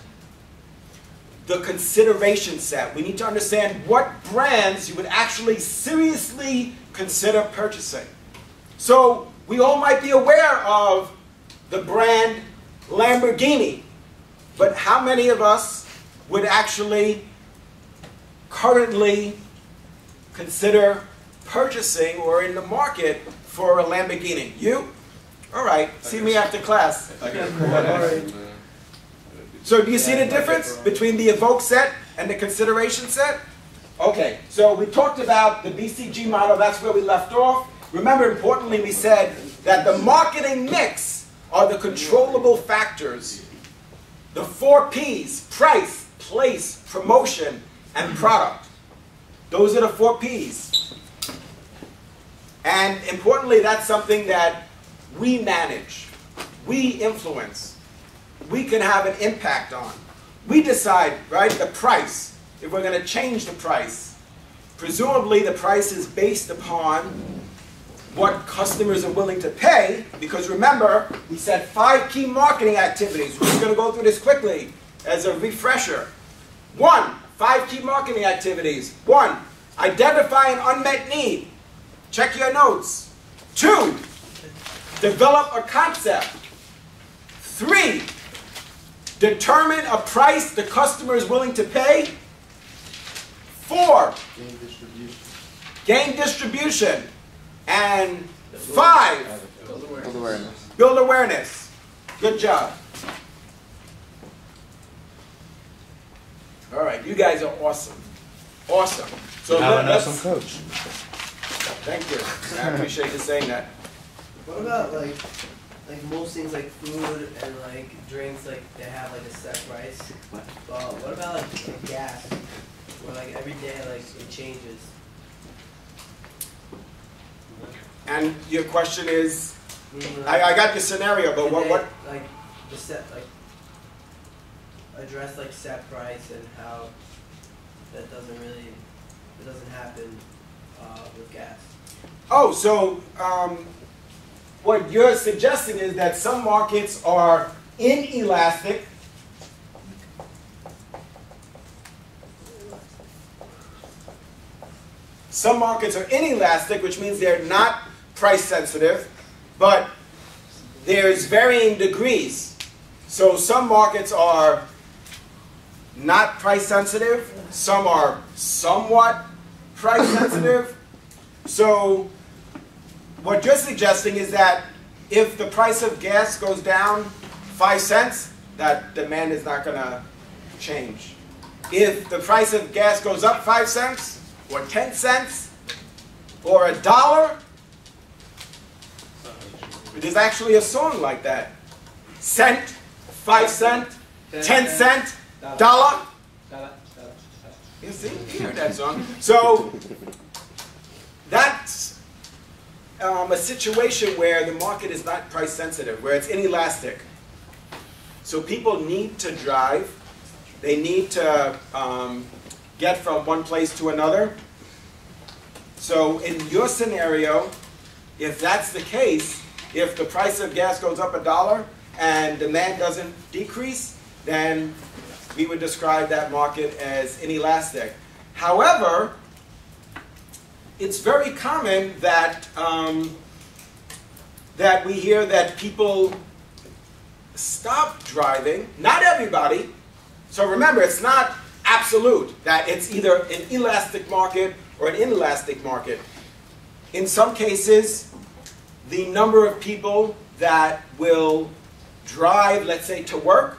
the consideration set. We need to understand what brands you would actually seriously consider purchasing. So we all might be aware of the brand Lamborghini, but how many of us would actually currently consider purchasing or in the market for a Lamborghini? You? All right, see me after class. So do you see the difference between the evoke set and the consideration set? Okay, so we talked about the BCG model. That's where we left off. Remember, importantly, we said that the marketing mix are the controllable factors. The 4 Ps: price, place, promotion, and product. Those are the 4 Ps. And importantly, that's something that we manage, we influence, we can have an impact on. We decide, right, the price, if we're going to change the price. Presumably, the price is based upon what customers are willing to pay, because remember, we said 5 key marketing activities. We're just going to go through this quickly as a refresher. 1, 5 key marketing activities. 1, identify an unmet need. Check your notes. 2, develop a concept. 3, determine a price the customer is willing to pay. 4, Gain distribution. gain distribution. And 5, Build awareness. build awareness. Good job. All right, you guys are awesome. Awesome. So Have an let's, awesome coach. thank you. I appreciate you saying that. What about like most things like food and like drinks, like they have like a set price? What about like gas? Where like every day like it changes. And your question is, Meaning, like, I got your scenario, but can what they, what? like the set like address like set price and how that doesn't happen with gas. Oh, so what you're suggesting is that some markets are inelastic. Some markets are inelastic, which means they're not price sensitive, but there's varying degrees. So some markets are not price sensitive, some are somewhat price sensitive. So what you're suggesting is that if the price of gas goes down 5 cents, that demand is not going to change. If the price of gas goes up 5 cents, or 10 cents, or $1, there's actually a song like that. Cent, 5 cent, 10 cent, dollar. You see, you heard that song. So that's a situation where the market is not price sensitive, where it's inelastic. So people need to drive. They need to get from one place to another. So in your scenario, if that's the case, if the price of gas goes up $1 and demand doesn't decrease, then we would describe that market as inelastic. However, it's very common that, that we hear that people stop driving. Not everybody. So remember, it's not absolute, that it's either an elastic market or an inelastic market. In some cases, the number of people that will drive, let's say, to work,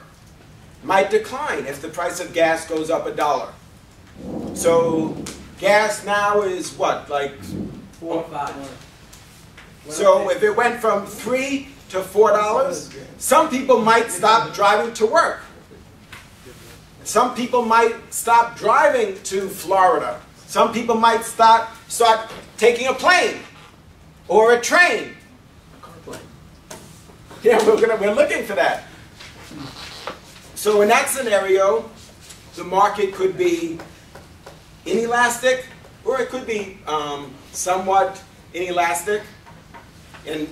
might decline if the price of gas goes up $1. So gas now is what, like 4 or 5. So if it went from $3 to $4, some people might stop driving to work. Some people might stop driving to Florida. Some people might start taking a plane or a train. Yeah, we're looking for that. So in that scenario, the market could be inelastic, or it could be somewhat inelastic. And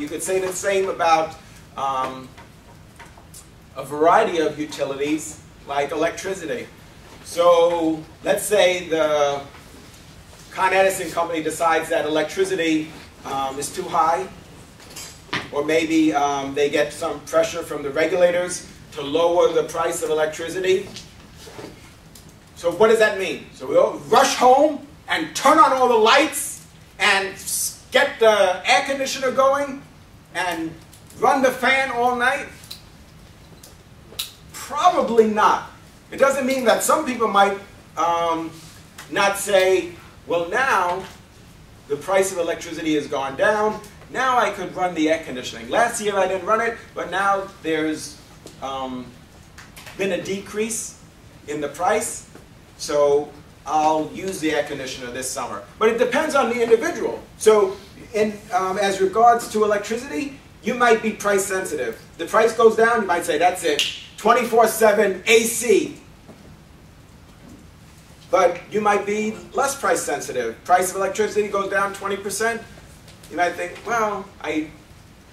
you could say the same about a variety of utilities, like electricity. So let's say the Con Edison company decides that electricity is too high, or maybe they get some pressure from the regulators to lower the price of electricity. So what does that mean? So we all rush home and turn on all the lights and get the air conditioner going and run the fan all night? Probably not. It doesn't mean that some people might not say, well, now the price of electricity has gone down. Now I could run the air conditioning. Last year I didn't run it, but now there's been a decrease in the price, so I'll use the air conditioner this summer. But it depends on the individual. So as regards to electricity, you might be price sensitive. The price goes down, you might say, that's it, 24/7 AC. But you might be less price sensitive. Price of electricity goes down 20%. You might think, well, I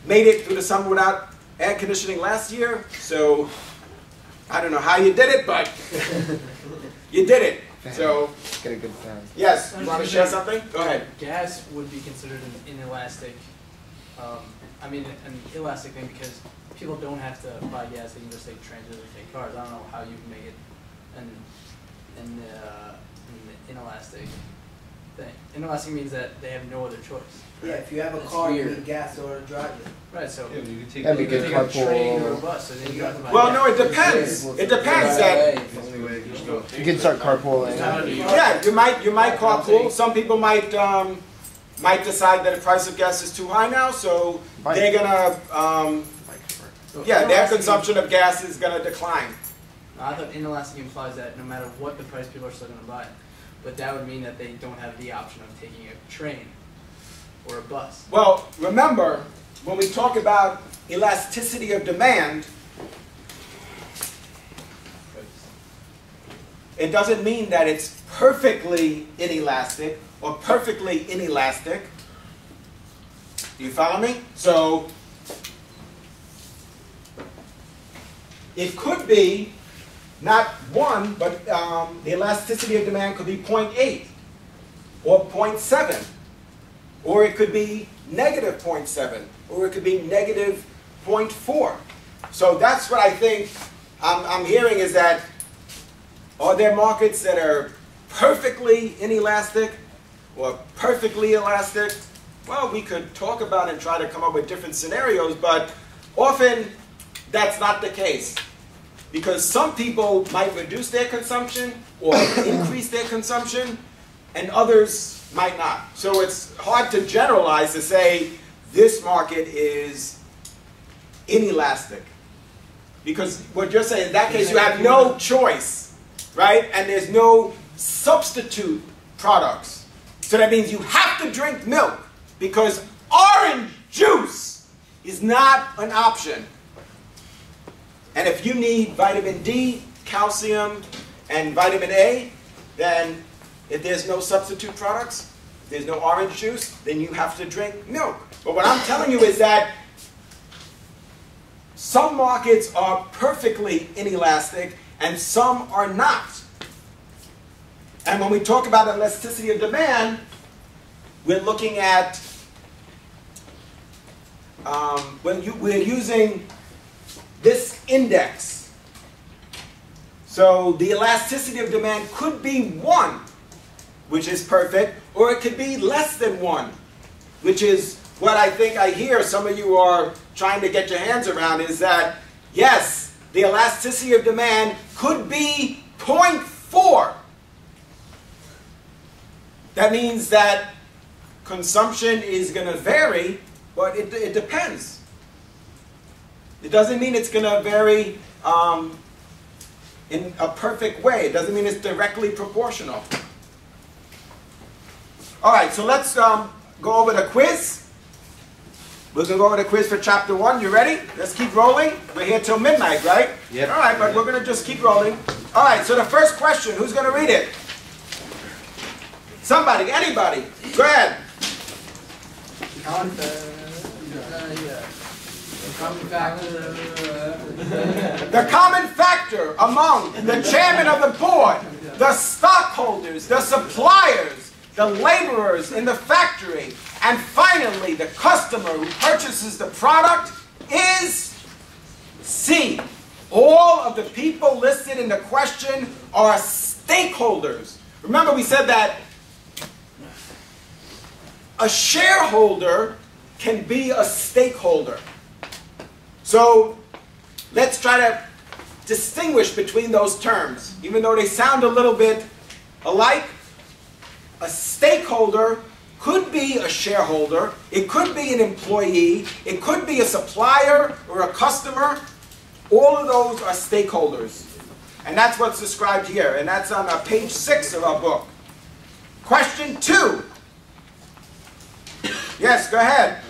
made it through the summer without air conditioning last year, so I don't know how you did it, but you did it. So, Get a good fan. yes, you want to share something? Go ahead. Gas would be considered an inelastic, an elastic thing because people don't have to buy gas, they can just take trains or they take cars. I don't know how you can make it an inelastic thing. Inelastic means that they have no other choice. Yeah, if you have a car, you need gas in order to drive it. Right, so Yeah, you can take That'd be you good can take a train or a carpool. bus, so then you have to buy Well, gas. no, it depends. It depends that, You can start carpooling. yeah, you might carpool. Some people might decide that the price of gas is too high now, so they're gonna, yeah, their consumption of gas is gonna decline. I thought inelastic implies that no matter what the price, people are still going to buy it. But that would mean that they don't have the option of taking a train or a bus. Well, remember, when we talk about elasticity of demand, it doesn't mean that it's perfectly inelastic or perfectly inelastic. Do you follow me? So, it could be not 1, but the elasticity of demand could be 0.8 or 0.7, or it could be negative 0.7, or it could be negative 0.4. So that's what I think I'm hearing is that, are there markets that are perfectly inelastic or perfectly elastic? Well, we could talk about and try to come up with different scenarios, but often that's not the case. Because some people might reduce their consumption or increase their consumption, and others might not. So it's hard to generalize to say this market is inelastic. Because what you're saying, in that case, you have no choice, right? And there's no substitute products. So that means you have to drink milk because orange juice is not an option. And if you need vitamin D, calcium, and vitamin A, then if there's no substitute products, if there's no orange juice, then you have to drink milk. But what I'm telling you is that some markets are perfectly inelastic and some are not. And when we talk about elasticity of demand, we're looking at, we're using this index. So the elasticity of demand could be 1, which is perfect, or it could be less than 1, which is what I think I hear some of you are trying to get your hands around, is that, yes, the elasticity of demand could be 0.4. That means that consumption is going to vary, but it depends. It doesn't mean it's going to vary in a perfect way. It doesn't mean it's directly proportional. All right, so let's go over the quiz. We're going to go over the quiz for chapter 1. You ready? Let's keep rolling. We're here till midnight, right? Yep. All right, but we're going to just keep rolling. All right, so the first question, who's going to read it? Somebody, anybody. Go ahead. The common factor among the chairman of the board, the stockholders, the suppliers, the laborers in the factory, and finally the customer who purchases the product is C. All of the people listed in the question are stakeholders. Remember we said that a shareholder can be a stakeholder. So let's try to distinguish between those terms. Even though they sound a little bit alike, a stakeholder could be a shareholder, it could be an employee, it could be a supplier or a customer. All of those are stakeholders. And that's what's described here. And that's on page 6 of our book. Question 2. Yes, go ahead.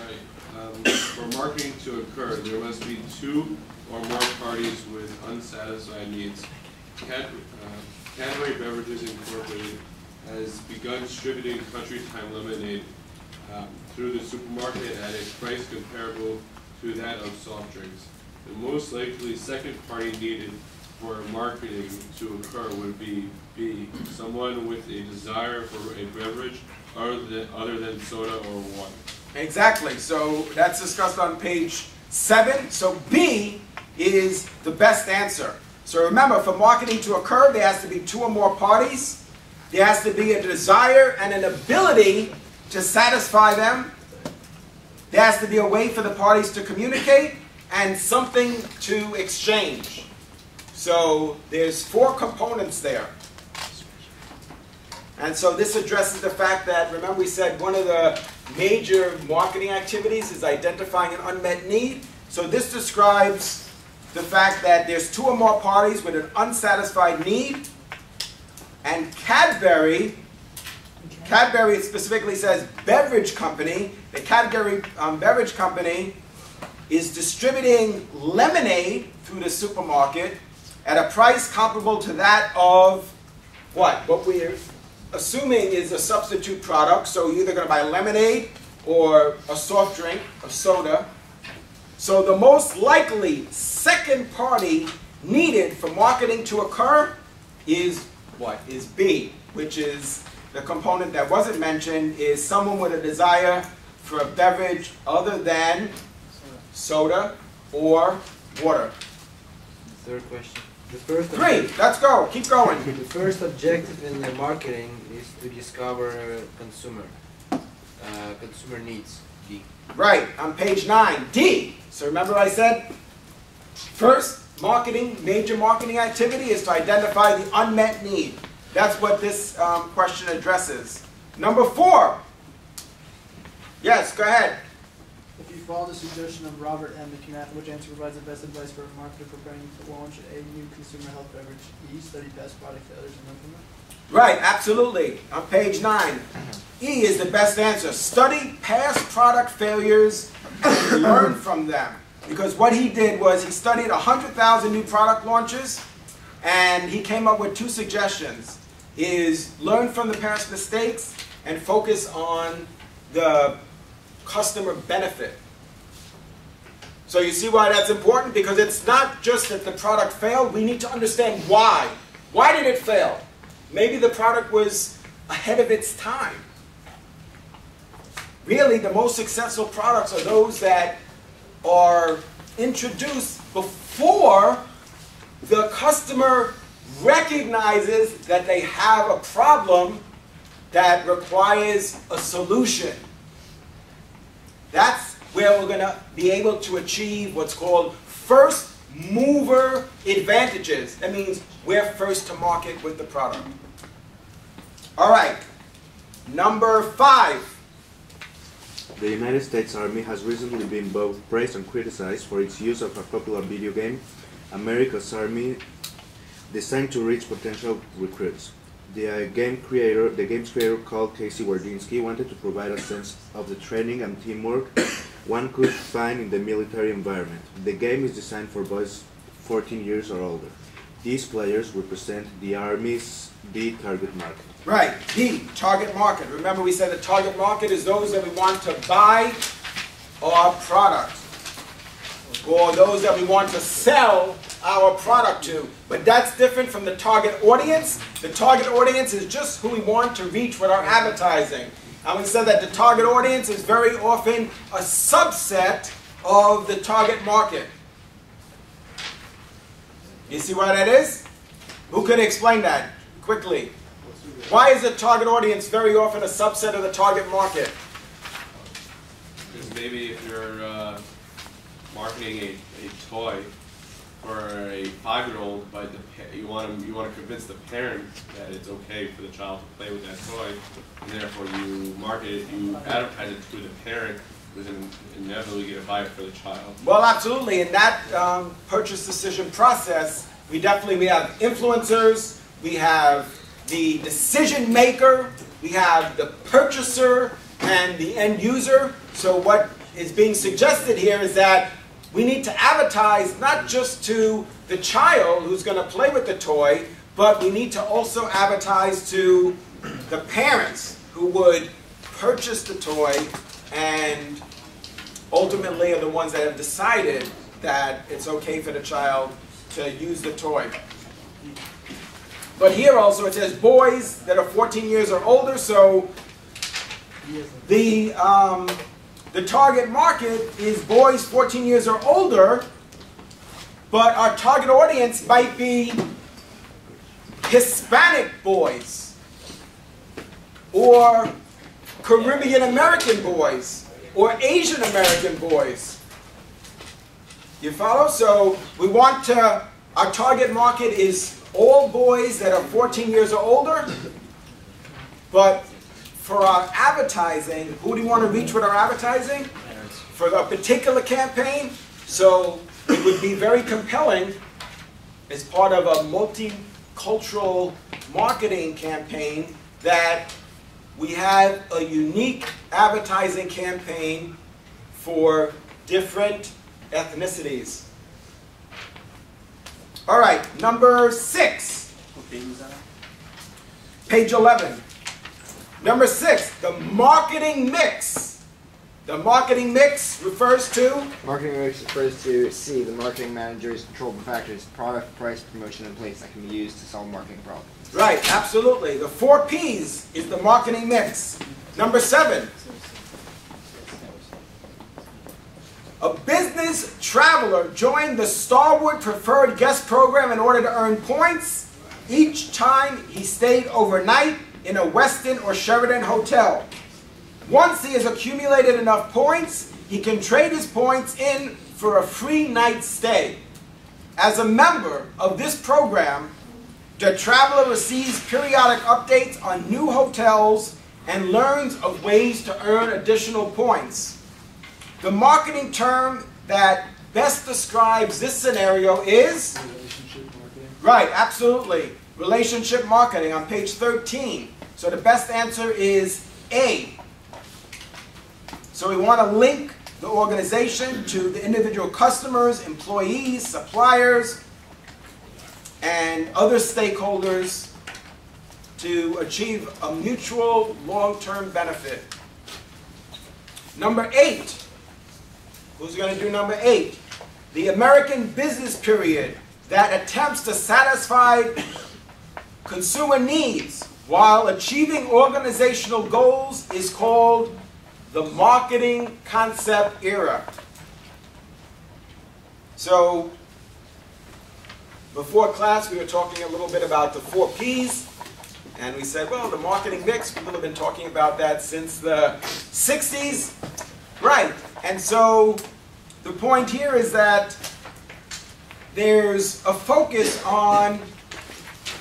For marketing to occur, there must be 2 or more parties with unsatisfied needs. Cadbury Beverages Incorporated has begun distributing Country Time lemonade through the supermarket at a price comparable to that of soft drinks. The most likely second party needed for marketing to occur would be B, someone with a desire for a beverage other than soda or water. Exactly. So that's discussed on page 7. So B is the best answer. So remember, for marketing to occur, there has to be 2 or more parties. There has to be a desire and an ability to satisfy them. There has to be a way for the parties to communicate and something to exchange. So there's 4 components there. And so this addresses the fact that, remember we said one of the major marketing activities is identifying an unmet need. So this describes the fact that there's 2 or more parties with an unsatisfied need. And Cadbury specifically says beverage company. The Cadbury beverage company is distributing lemonade through the supermarket at a price comparable to that of what? What we're assuming is a substitute product. So you're either going to buy lemonade or a soft drink, a soda. So the most likely second party needed for marketing to occur is what? Is B, which is the component that wasn't mentioned, is someone with a desire for a beverage other than soda or water. Third question. The first 3, let's go, keep going. The first objective in the marketing is to discover consumer needs. D. Right, on page 9. D, so remember I said, first major marketing activity is to identify the unmet need. That's what this question addresses. Number 4. Yes, go ahead. If you follow the suggestion of Robert M. McNabb, which answer provides the best advice for a marketer preparing to launch a new consumer health beverage? E, study past product failures and implement. Right, absolutely. On page 9. E is the best answer. Study past product failures and learn from them. Because what he did was he studied 100,000 new product launches and he came up with 2 suggestions. Is learn from the past mistakes and focus on the customer benefit. So you see why that's important? Because it's not just that the product failed, we need to understand why. Why did it fail? Maybe the product was ahead of its time. Really, the most successful products are those that are introduced before the customer recognizes that they have a problem that requires a solution. That's where we're going to be able to achieve what's called first mover advantages. That means we're first to market with the product. All right, number 5. The United States Army has recently been both praised and criticized for its use of a popular video game, America's Army, designed to reach potential recruits. The game's creator, called Casey Wardynski, wanted to provide a sense of the training and teamwork one could find in the military environment. The game is designed for boys 14 years or older. These players represent the Army's target market. Right, D, target market. Remember we said the target market is those that we want to buy our product, or those that we want to sell our product to. But that's different from the target audience. The target audience is just who we want to reach with our advertising. And we said that the target audience is very often a subset of the target market. You see why that is? Who could explain that quickly? Why is the target audience very often a subset of the target market? Because maybe if you're marketing a toy for a 5-year-old, but you want to convince the parent that it's okay for the child to play with that toy, and therefore you market it, you advertise it to the parent, who's inevitably going to buy it for the child. Well, absolutely. In that purchase decision process, we have influencers, we have the decision maker, we have the purchaser, and the end user. So what is being suggested here is that we need to advertise not just to the child who's going to play with the toy, but we need to also advertise to the parents who would purchase the toy and ultimately are the ones that have decided that it's okay for the child to use the toy. But here also it says boys that are 14 years or older, so the target market is boys 14 years or older, but our target audience might be Hispanic boys or Caribbean American boys or Asian American boys. You follow? So we want to, our target market is all boys that are 14 years or older, but for our advertising, who do you want to reach with our advertising? For a particular campaign, so it would be very compelling as part of a multicultural marketing campaign that we have a unique advertising campaign for different ethnicities. All right, number 6. Page 11. Number 6, the marketing mix. The marketing mix refers to? Marketing mix refers to C, the marketing manager's controllable factors, product, price, promotion, and place that can be used to solve marketing problems. Right, absolutely. The 4 P's is the marketing mix. Number 7. A business traveler joined the Starwood Preferred Guest Program in order to earn points each time he stayed overnight in a Westin or Sheraton hotel. Once he has accumulated enough points, he can trade his points in for a free night stay. As a member of this program, the traveler receives periodic updates on new hotels and learns of ways to earn additional points. The marketing term that best describes this scenario is? Relationship marketing. Right, absolutely. Relationship marketing on page 13. So the best answer is A. So we want to link the organization to the individual customers, employees, suppliers, and other stakeholders to achieve a mutual long-term benefit. Number 8. Who's going to do number 8? The American business period that attempts to satisfy consumer needs while achieving organizational goals is called the marketing concept era. So, before class we were talking a little bit about the 4 Ps, and we said, well, the marketing mix, people have been talking about that since the 60s. Right, and so the point here is that there's a focus on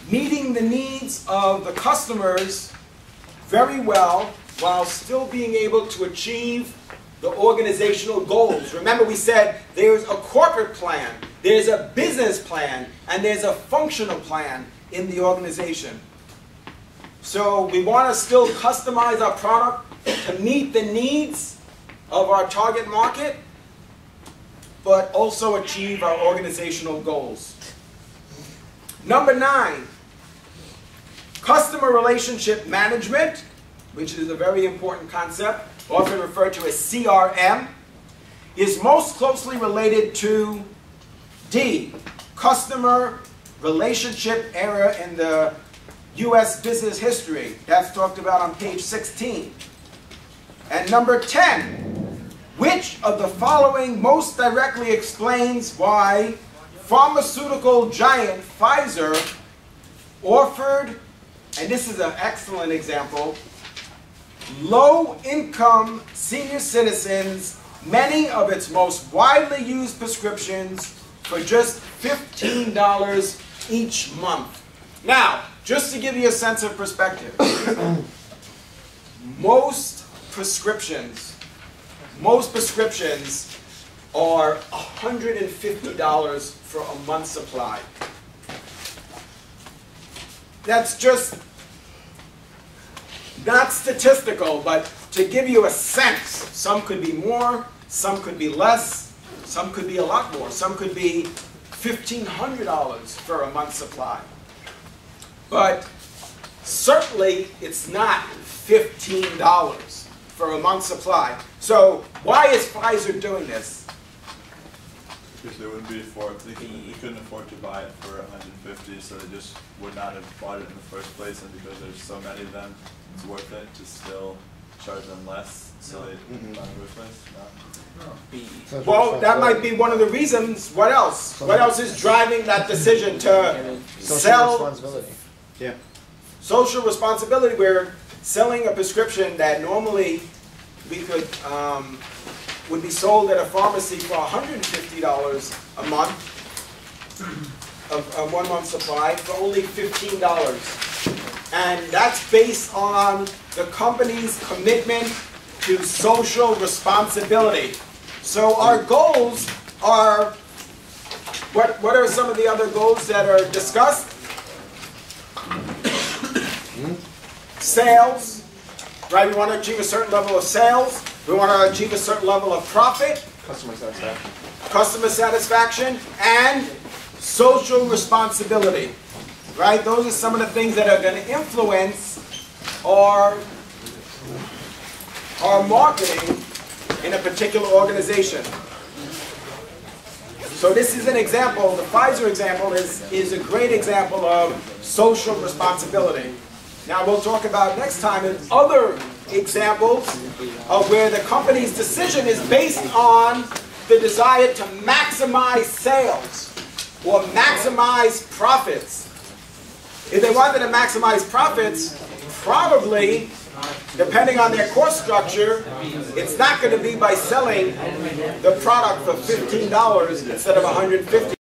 meeting the needs of the customers very well while still being able to achieve the organizational goals. Remember, we said there's a corporate plan, there's a business plan, and there's a functional plan in the organization. So we want to still customize our product to meet the needs of our target market, but also achieve our organizational goals. Number 9, customer relationship management, which is a very important concept, often referred to as CRM, is most closely related to D, customer relationship era in the U.S. business history. That's talked about on page 16. And number 10, which of the following most directly explains why pharmaceutical giant Pfizer offered, and this is an excellent example, low-income senior citizens many of its most widely used prescriptions for just $15 each month. Now, just to give you a sense of perspective, most prescriptions are $150 for a month's supply. That's just not statistical, but to give you a sense, some could be more, some could be less, some could be a lot more, some could be $1,500 for a month's supply. But certainly it's not $15 for a month's supply. So why is Pfizer doing this? Because they wouldn't be they couldn't afford to buy it for $150, so they just would not have bought it in the first place. And because there's so many of them, it's worth it to still charge them less, so they buy in the first place. No. Well, that might be one of the reasons. What else? What else is driving that decision to sell? Responsibility. Yeah. Social responsibility. We're selling a prescription that normally we could would be sold at a pharmacy for $150 a month, of 1 month supply, for only $15. And that's based on the company's commitment to social responsibility. So our goals are, what are some of the other goals that are discussed? Sales, right? We want to achieve a certain level of sales. We want to achieve a certain level of profit. Customer satisfaction. Customer satisfaction and social responsibility, right? Those are some of the things that are going to influence our marketing in a particular organization. So this is an example, the Pfizer example is a great example of social responsibility. Now we'll talk about next time in other examples of where the company's decision is based on the desire to maximize sales or maximize profits. If they wanted to maximize profits, probably, depending on their cost structure, it's not going to be by selling the product for $15 instead of $150.